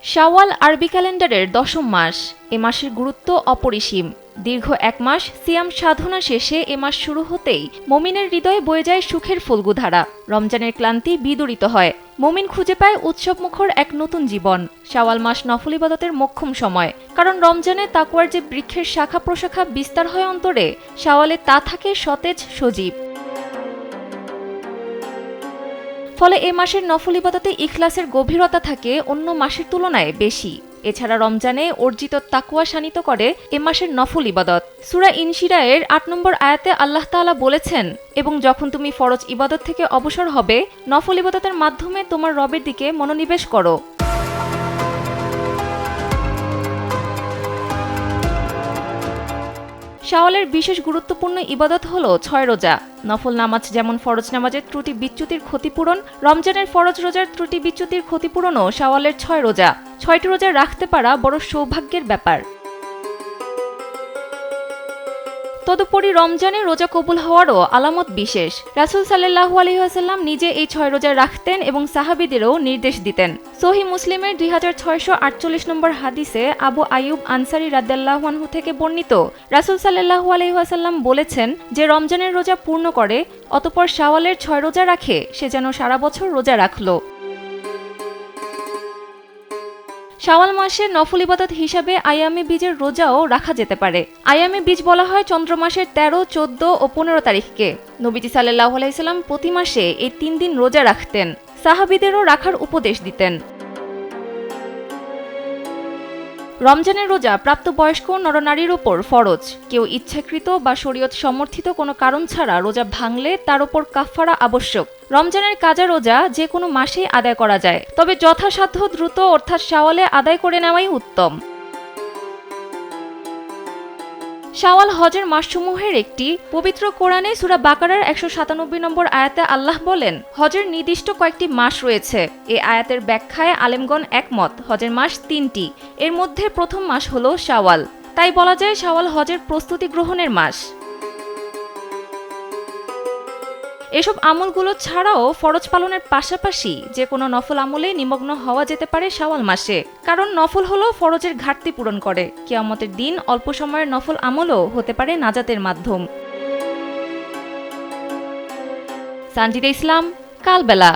শাওয়াল আরবি ক্যালেন্ডারের ১০ম মাস। এ মাসের গুরুত্ব অপরিসীম। দীর্ঘ এক মাস সিয়াম সাধনা শেষে এ মাস শুরু হতেই মুমিনের হৃদয়ে বয়ে যায় সুখের ফল্গুধারা। রমজানের ক্লান্তি বিদূরিত হয়। মুমিন খুঁজে পায় উৎসবমুখর এক নতুন জীবন। শাওয়াল মাস নফল ইবাদতের মোক্ষম সময়, কারণ রমজানে তাকওয়ার যে বৃক্ষের শাখা প্রশাখা বিস্তার হয় অন্তরে, শাওয়ালে তা থাকে সতেজ সজীব। ফলে এ মাসের নফল ইবাদতে ইখলাসের গভীরতা থাকে অন্য মাসের তুলনায় বেশি। এছাড়া রমজানে অর্জিত তাকওয়া শানিত করে এ মাসের নফল ইবাদত। সূরা ইনশিরায়ের ৮ নম্বর আয়াতে আল্লাহ তাআলা বলেছেন, এবং যখন তুমি ফরজ ইবাদত থেকে অবসর হবে, নফল ইবাদতের মাধ্যমে তোমার রবের দিকে মনোনিবেশ করো। শাওয়ালের বিশেষ গুরুত্বপূর্ণ ইবাদত হল ৬ রোজা। নফল নামাজ যেমন ফরজ নামাজের ত্রুটি বিচ্যুতির ক্ষতিপূরণ, রমজানের ফরজ রোজার ত্রুটি বিচ্যুতির ক্ষতিপূরণও শাওয়ালের ৬ রোজা। ৬টি রোজা রাখতে পারা বড় সৌভাগ্যের ব্যাপার। তদুপরি রমজানে রোজা কবুল হওয়ারও আলামত বিশেষ। রাসূল সাল্লাল্লাহু আলাইহি ওয়াসাল্লাম নিজে এই ৬ রোজা রাখতেন এবং সাহাবীদেরও নির্দেশ দিতেন। সহিহ মুসলিমের ২৬৪৮ নম্বর হাদিসে আবু আইয়ুব আনসারী রাদিয়াল্লাহু আনহু থেকে বর্ণিত, রাসূল সাল্লাল্লাহু আলাইহি ওয়াসাল্লাম বলেছেন, যে রমজানের রোজা পূর্ণ করে অতঃপর শাওয়ালের ৬ রোজা রাখে, সে যেন সারা বছর রোজা রাখল। শাওয়াল মাসে নফল ইবাদত হিসাবে আইয়ামে বীজের রোজাও রাখা যেতে পারে। আইয়ামে বীজ বলা হয় চন্দ্র মাসের ১৩, ১৪ ও ১৫ তারিখকে। নবীজি সাল্লাল্লাহু আলাইহি সাল্লাম প্রতি মাসে এই ৩ দিন রোজা রাখতেন। সাহাবীদেরও রাখার উপদেশ দিতেন। রমজানের রোজা প্রাপ্তবয়স্ক নরনারীর উপর ফরজ। কেউ ইচ্ছাকৃত বা শরীয়ত সমর্থিত কোনো কারণ ছাড়া রোজা ভাঙলে তার উপর কাফফারা আবশ্যক। রমজানের কাজা রোজা যে কোনো মাসেই আদায় করা যায়, তবে যথাসাধ্য দ্রুত অর্থাৎ শাওয়ালে আদায় করে নেওয়াই উত্তম। শাওয়াল হজের মাসসমূহের একটি। পবিত্র কোরআনে সূরা বাকারার ১৯৭ নম্বর আয়াতে আল্লাহ বলেন, হজের নির্দিষ্ট কয়েকটি মাস রয়েছে। এই আয়াতের ব্যাখ্যায় আলেমগণ একমত, হজের মাস ৩টি। এর মধ্যে প্রথম মাস হল শাওয়াল। তাই বলা যায় শাওয়াল হজের প্রস্তুতি গ্রহণের মাস। এসব আমলগুলো ছাড়াও ফরজ পালনের পাশাপাশি যে কোনো নফল আমলে নিমগ্ন হওয়া যেতে পারে শাওয়াল মাসে, কারণ নফল হলো ফরজের ঘাটতি পূরণ করে। কিয়ামতের দিন অল্প সময়ের নফল আমলও হতে পারে নাজাতের মাধ্যম। সানজিদা ইসলাম, কালবেলা।